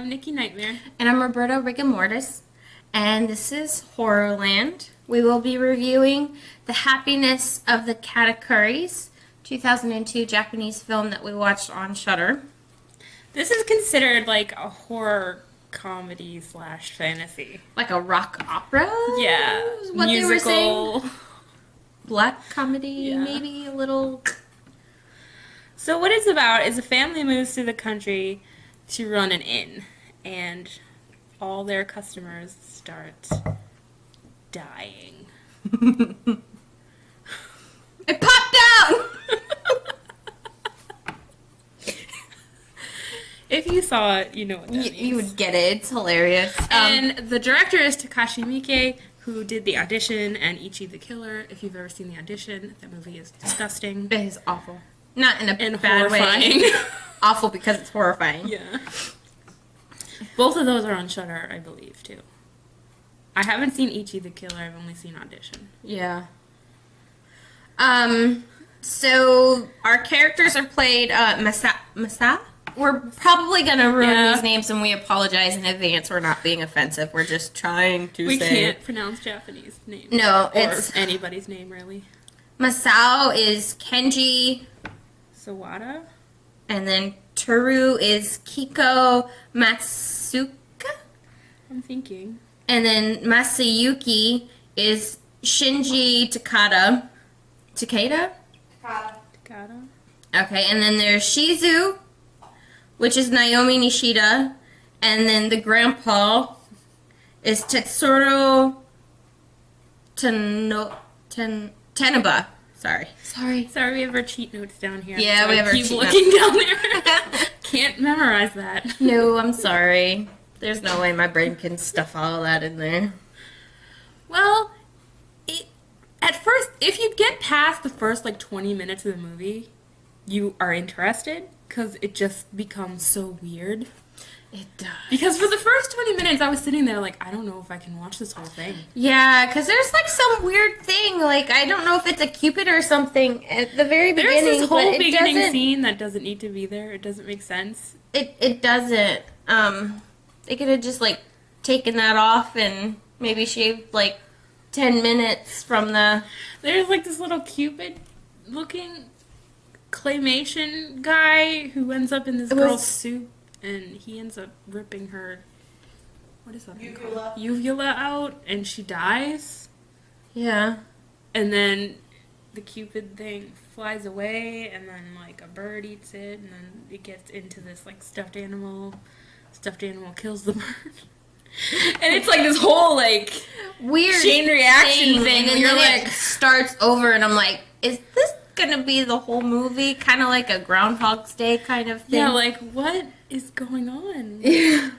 I'm Nikki Nightmare. And I'm Roberta Rigamortis. And this is Horrorland. We will be reviewing The Happiness of the Katakuris, 2002 Japanese film that we watched on Shudder. This is considered like a horror comedy / fantasy. Like a rock opera? Yeah. Is what musical. They were saying. Black comedy, Yeah. maybe a little. So what it's about is a family moves to the country to run an inn, and all their customers start dying. It popped out! If you saw it, you know what that means. You would get it. It's hilarious. And the director is Takashi Miike, who did The Audition and Ichi the Killer. If you've ever seen The Audition, that movie is disgusting. It is awful. Not in a And bad horrifying. way. Awful because it's horrifying. Yeah. Both of those are on Shudder, I believe, too. I haven't seen Ichi the Killer. I've only seen Audition. Yeah. So our characters are played Masa? We're probably going to ruin these names, and we apologize in advance. We're not being offensive. We're just trying to We say... can't pronounce Japanese names. No, or it's... anybody's name, really. Masao is Kenji, Sawada? and then Toru is Keiko Matsuka, I'm thinking. and then Masayuki is Shinji Takeda. Takeda? Takeda? Okay, and then there's Shizu, which is Naomi Nishida, and then the grandpa is Tesuro Tanba. Sorry, Sorry, we have our cheat notes down here. Yeah, so we I have our keep cheat looking down there. Can't memorize that. No, I'm sorry. There's no way my brain can stuff all that in there. Well, at first, if you get past the first, 20 minutes of the movie, you are interested, because it just becomes so weird. It does. Because for the first 20 minutes, I was sitting there I don't know if I can watch this whole thing. Yeah, because there's, some weird thing. I don't know if it's a Cupid or something at the very beginning. There's this whole but beginning scene that doesn't need to be there. It doesn't make sense. It doesn't. They could have just, taken that off and maybe shaved, 10 minutes from the... There's, this little Cupid-looking claymation guy who ends up in this girl's soup, and he ends up ripping her... What is that? Uvula out, and she dies. Yeah. And then the Cupid thing flies away, and then, a bird eats it, and then it gets into this, stuffed animal. Stuffed animal kills the bird. And it's this whole weird chain reaction thing and where then you're it starts over and I'm like, is this gonna be the whole movie? Kind of like a Groundhog's Day kind of thing. Yeah, what is going on? Yeah.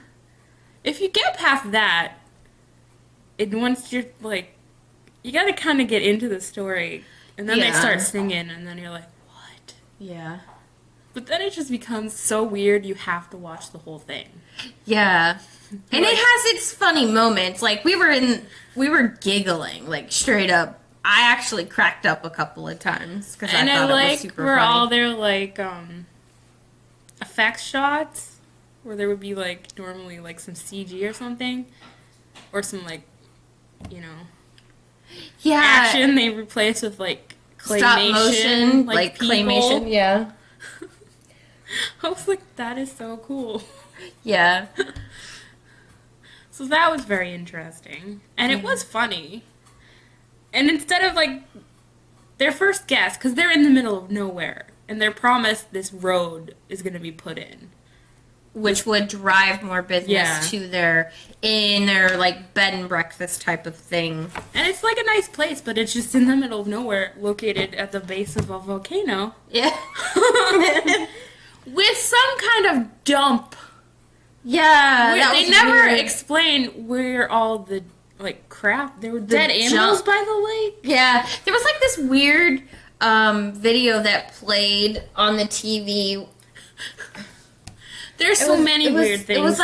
If you get past that, once you're you gotta kind of get into the story, and then they start singing, and then you're like, what? Yeah. But then it just becomes so weird you have to watch the whole thing. Yeah. And it has its funny moments. We were giggling, straight up. I actually cracked up a couple of times because I thought it was super we're funny. all there effects shots where there would be normally some CG or something, or some yeah, action they replace with claymation, stop motion, people. claymation. Yeah. I was like, that is so cool. Yeah. So that was very interesting. And it was funny. And instead of, their first guess, because they're in the middle of nowhere, and they're promised this road is going to be put in. Which would drive more business to their bed and breakfast type of thing. And it's a nice place, but it's just in the middle of nowhere, located at the base of a volcano. Yeah. With some kind of dump. Yeah, They never explain where all the crap. There were dead animals by the lake. Yeah, there was this weird video that played on the TV. There's so many weird things. It was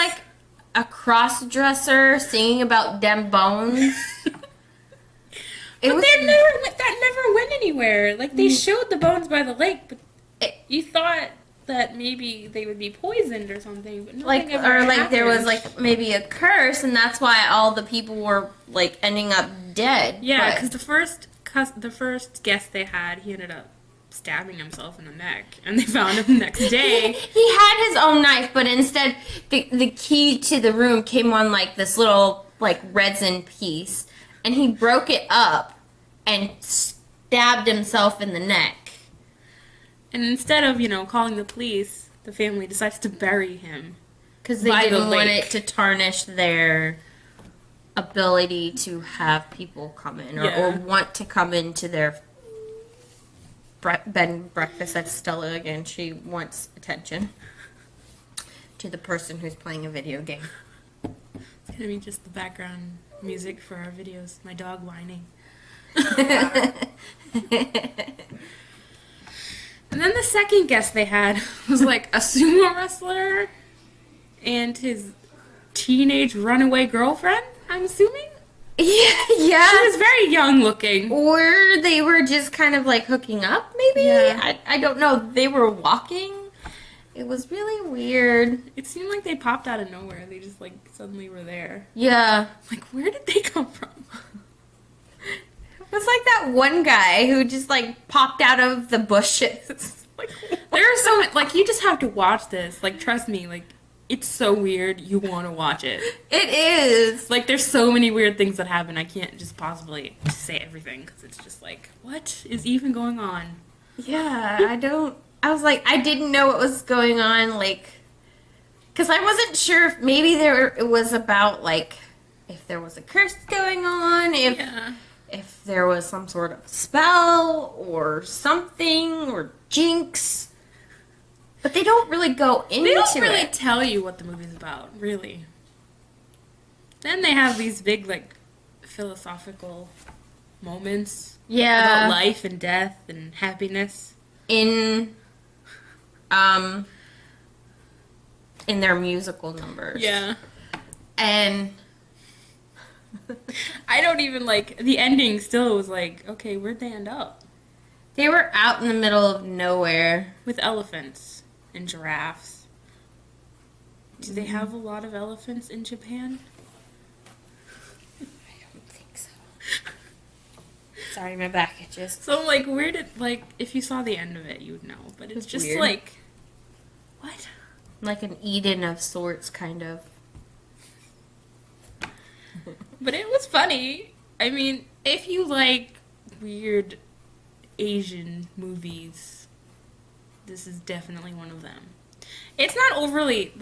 a cross-dresser singing about dem bones. That never went anywhere. They showed the bones by the lake, but you thought that maybe they would be poisoned or something, but nothing ever there was happened. maybe a curse, and that's why all the people were ending up dead. Yeah, because the first guest they had, he ended up stabbing himself in the neck, and they found him the next day. He had his own knife, but instead the key to the room came on this little resin piece, and he broke it up and stabbed himself in the neck. And instead of, calling the police, the family decides to bury him. Because they didn't want it to tarnish their ability to have people come in or want to come into their bed and breakfast. That's Stella again. She wants attention to the person who's playing a video game. It's going to be just the background music for our videos. My dog whining. And then the second guest they had was a sumo wrestler and his teenage runaway girlfriend, I'm assuming? Yeah. She was very young looking. Or they were just kind of hooking up, maybe? Yeah. I don't know. They were walking. It was really weird. It seemed like they popped out of nowhere. They just suddenly were there. Yeah. Where did they come from? It was that one guy who just popped out of the bushes. There are so many, you just have to watch this. Trust me, it's so weird. You want to watch it. It is. There's so many weird things that happen. I can't just possibly say everything because it's just what is even going on? Yeah, I was I didn't know what was going on, because I wasn't sure if maybe it was about, if there was a curse going on, if there was some sort of spell or something or jinx. But they don't really go into it. They don't really tell you what the movie's about, really. Then they have these big, philosophical moments. Yeah. About life and death and happiness. In their musical numbers. Yeah. And I don't even the ending still was okay, where'd they end up? they were out in the middle of nowhere. With elephants and giraffes. Do they have a lot of elephants in Japan? I don't think so. Sorry, my back itches. So, where did, if you saw the end of it, you would know. But it's just, weird. What? Like an Eden of sorts, kind of. But it was funny. I mean, if you like weird Asian movies, this is definitely one of them. It's not overly,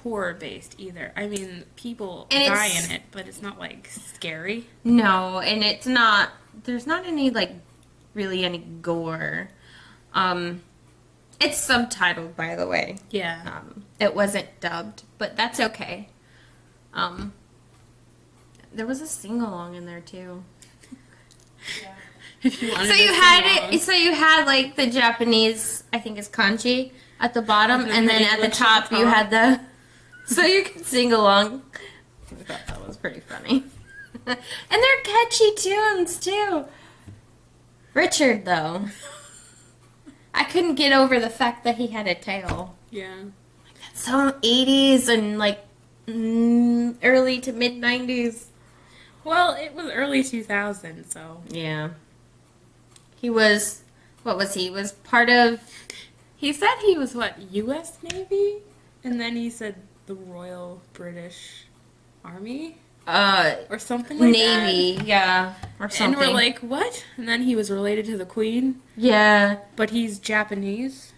horror-based either. I mean, people die in it, but it's not, scary. No, and it's not... There's not any, really any gore. It's subtitled, by the way. Yeah. It wasn't dubbed, but that's okay. There was a sing-along in there, too. Yeah. If you wanted So you had the Japanese, I think it's kanji, at the bottom, and then at the top you had the... So you could sing along. I thought that was pretty funny. And they're catchy tunes, too. Richard, though. I couldn't get over the fact that he had a tail. Yeah. That's so 80s and, early to mid-90s. Well, it was early 2000, so... Yeah. He was... What was he? He was part of... He said he was, U.S. Navy? And then he said the Royal British Army? Or something like that. Navy, yeah. Or something. And we're like, what? And then he was related to the Queen? Yeah. But he's Japanese?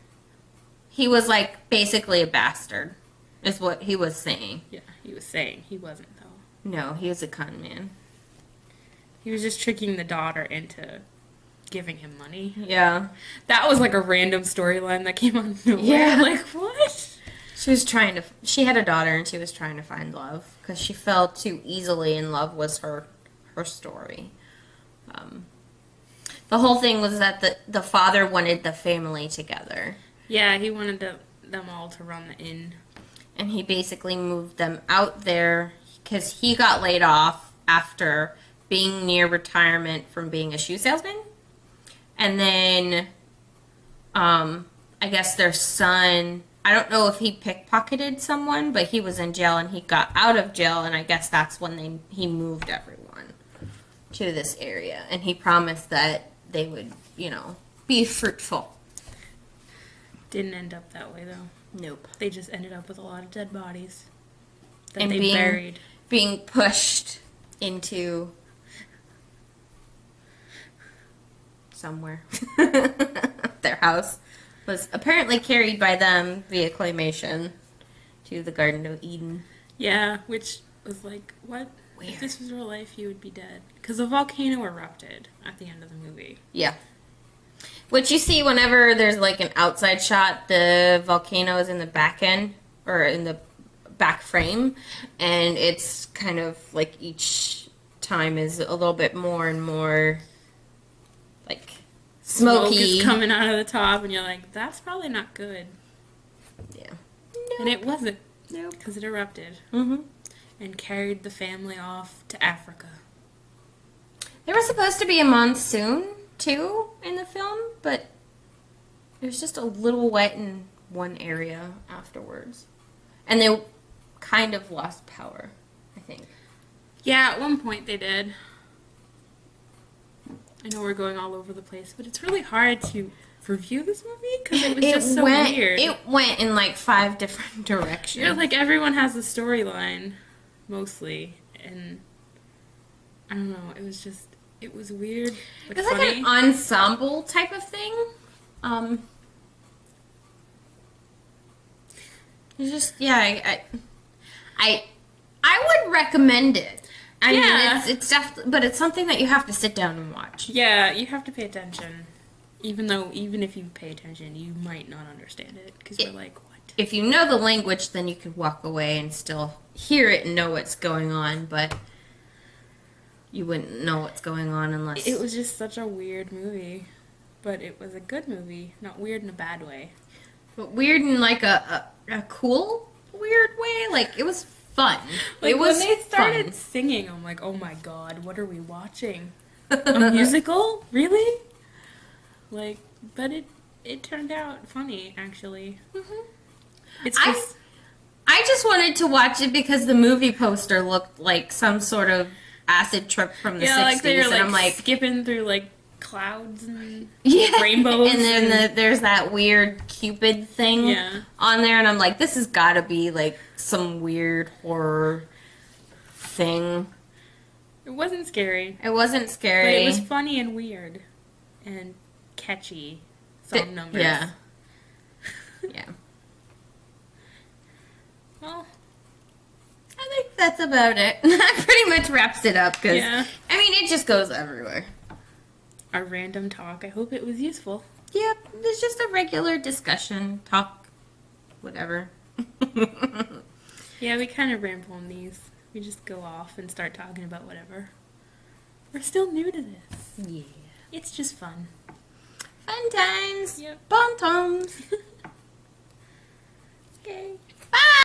He was, basically a bastard, is what he was saying. Yeah, he was saying. He wasn't, though. No, he was a con man. He was just tricking the daughter into giving him money. Yeah. That was, a random storyline that came out of nowhere. Yeah. What? She had a daughter and she was trying to find love because she fell too easily in love was her story. The whole thing was that the father wanted the family together. Yeah, he wanted them all to run the inn. And he basically moved them out there because he got laid off after being near retirement from being a shoe salesman. And then I guess their son, I don't know if he pickpocketed someone, but he was in jail and he got out of jail, and I guess that's when he moved everyone to this area. And he promised that they would, be fruitful. Didn't end up that way, though. Nope. They just ended up with a lot of dead bodies that And they buried. Being pushed into somewhere. Their house was apparently carried by them via claymation to the Garden of Eden. Yeah, which was like, what? Weird. If this was real life, you would be dead. Because a volcano erupted at the end of the movie. Yeah. Which you see whenever there's like an outside shot, the volcano is in the back end, or in the back frame, and it's kind of like each time is a little bit more and more like smoky. Smoke is coming out of the top, and you're like, that's probably not good. Yeah. And it wasn't. Nope. Because it erupted. Mm-hmm. And carried the family off to Africa. There was supposed to be a monsoon, too, in the film, but it was just a little wet in one area afterwards. And they kind of lost power, I think. Yeah, at one point they did. I know we're going all over the place, but it's really hard to review this movie because it was just so weird. It went in like 5 different directions. Yeah, like everyone has a storyline, mostly, and I don't know. It was weird. But It was funny. like an ensemble type of thing. It's just I would recommend it. I mean, it's definitely, but it's something that you have to sit down and watch. Yeah, you have to pay attention. Even if you pay attention, you might not understand it because you're like, what? If you know the language, then you can walk away and still hear it and know what's going on, but you wouldn't know what's going on unless... It was just such a weird movie, but it was a good movie, not weird in a bad way. But weird in like a cool weird way. Like, it was fun. Like, it was when they started fun. singing, I'm like, oh my god, what are we watching? A musical? Really? Like, but it turned out funny, actually. Mm-hmm. It's just... I just wanted to watch it because the movie poster looked like some sort of acid trip from the 60s. Like they were, and I'm like... skipping through, like, clouds and yeah. rainbows. And then there's that weird Cupid thing on there, and I'm like, this has got to be, like, some weird horror thing. It wasn't scary. It wasn't scary. But it was funny and weird. And catchy song numbers. Yeah. Yeah. Well, I think that's about it. That pretty much wraps it up, because, yeah. I mean, it just goes everywhere. Our random talk. I hope it was useful. Yep, it's just a regular discussion, talk, whatever. Yeah, we kind of ramble on these. We just go off and start talking about whatever. We're still new to this. Yeah. It's just fun. Fun times. Yep. Bon toms. Okay.